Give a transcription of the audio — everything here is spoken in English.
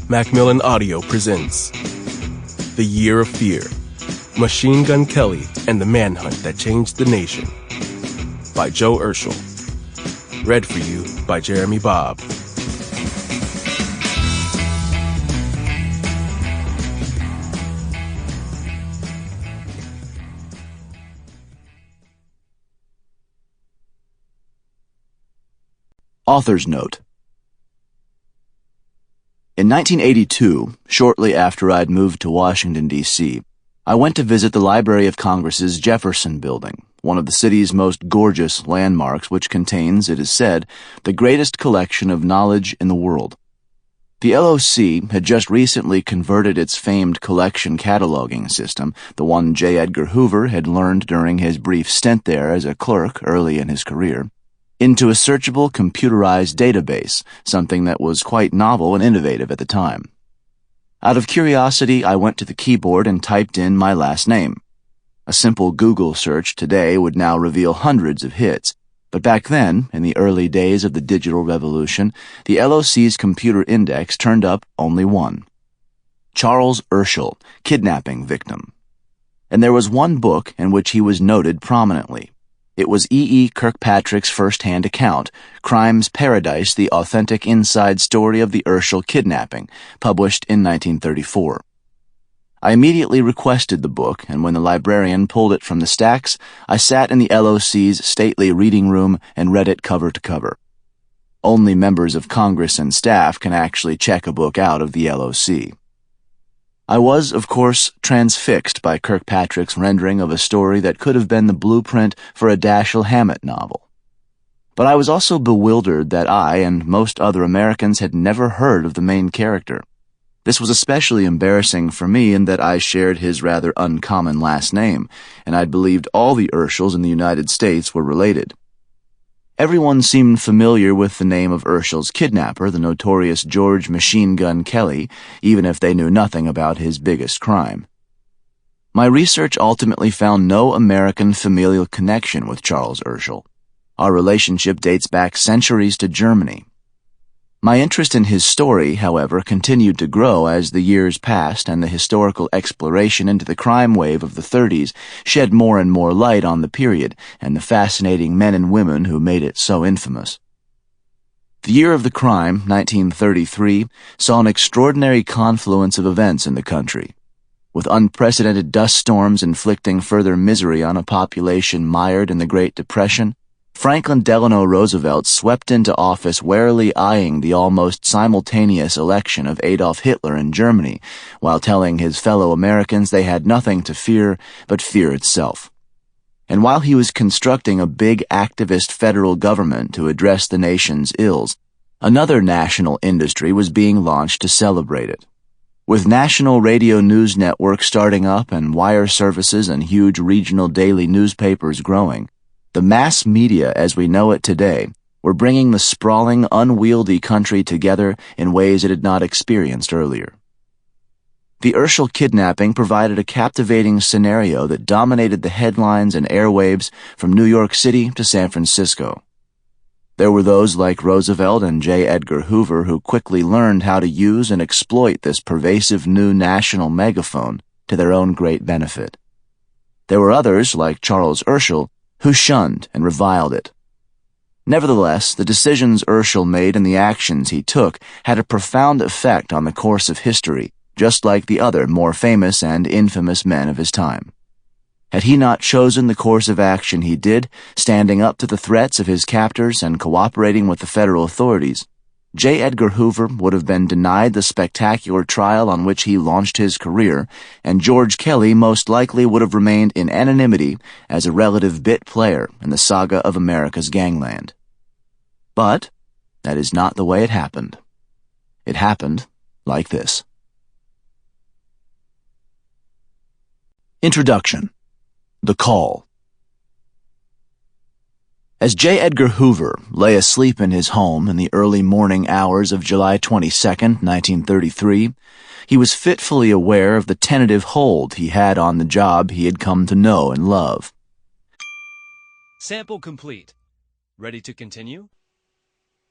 Macmillan Audio presents The Year of Fear, Machine Gun Kelly and the Manhunt That Changed the Nation by Joe Urschel. Read for you by Jeremy Bobb. Author's Note. In 1982, shortly after I'd moved to Washington, D.C., I went to visit the Library of Congress's Jefferson Building, one of the city's most gorgeous landmarks, which contains, it is said, the greatest collection of knowledge in the world. The LOC had just recently converted its famed collection cataloging system, the one J. Edgar Hoover had learned during his brief stint there as a clerk early in his career, into a searchable computerized database, something that was quite novel and innovative at the time. Out of curiosity, I went to the keyboard and typed in my last name. A simple Google search today would now reveal hundreds of hits, but back then, in the early days of the digital revolution, the LOC's computer index turned up only one: Charles Urschel, kidnapping victim. And there was one book in which he was noted prominently. It was E. Kirkpatrick's first-hand account, Crime's Paradise, the authentic inside story of the Urschel kidnapping, published in 1934. I immediately requested the book, and when the librarian pulled it from the stacks, I sat in the LOC's stately reading room and read it cover to cover. Only members of Congress and staff can actually check a book out of the LOC. I was, of course, transfixed by Kirkpatrick's rendering of a story that could have been the blueprint for a Dashiell Hammett novel. But I was also bewildered that I and most other Americans had never heard of the main character. This was especially embarrassing for me in that I shared his rather uncommon last name, and I'd believed all the Urschels in the United States were related. Everyone seemed familiar with the name of Urschel's kidnapper, the notorious George Machine Gun Kelly, even if they knew nothing about his biggest crime. My research ultimately found no American familial connection with Charles Urschel. Our relationship dates back centuries to Germany. My interest in his story, however, continued to grow as the years passed and the historical exploration into the crime wave of the 30s shed more and more light on the period and the fascinating men and women who made it so infamous. The year of the crime, 1933, saw an extraordinary confluence of events in the country, with unprecedented dust storms inflicting further misery on a population mired in the Great Depression. Franklin Delano Roosevelt swept into office warily eyeing the almost simultaneous election of Adolf Hitler in Germany, while telling his fellow Americans they had nothing to fear but fear itself. And while he was constructing a big activist federal government to address the nation's ills, another national industry was being launched to celebrate it. With national radio news networks starting up and wire services and huge regional daily newspapers growing, the mass media as we know it today were bringing the sprawling, unwieldy country together in ways it had not experienced earlier. The Urschel kidnapping provided a captivating scenario that dominated the headlines and airwaves from New York City to San Francisco. There were those like Roosevelt and J. Edgar Hoover who quickly learned how to use and exploit this pervasive new national megaphone to their own great benefit. There were others like Charles Urschel who shunned and reviled it. Nevertheless, the decisions Urschel made and the actions he took had a profound effect on the course of history, just like the other more famous and infamous men of his time. Had he not chosen the course of action he did, standing up to the threats of his captors and cooperating with the federal authorities, J. Edgar Hoover would have been denied the spectacular trial on which he launched his career, and George Kelly most likely would have remained in anonymity as a relative bit player in the saga of America's gangland. But that is not the way it happened. It happened like this. Introduction. The Call. As J. Edgar Hoover lay asleep in his home in the early morning hours of July 22, 1933, he was fitfully aware of the tentative hold he had on the job he had come to know and love. Sample complete. Ready to continue?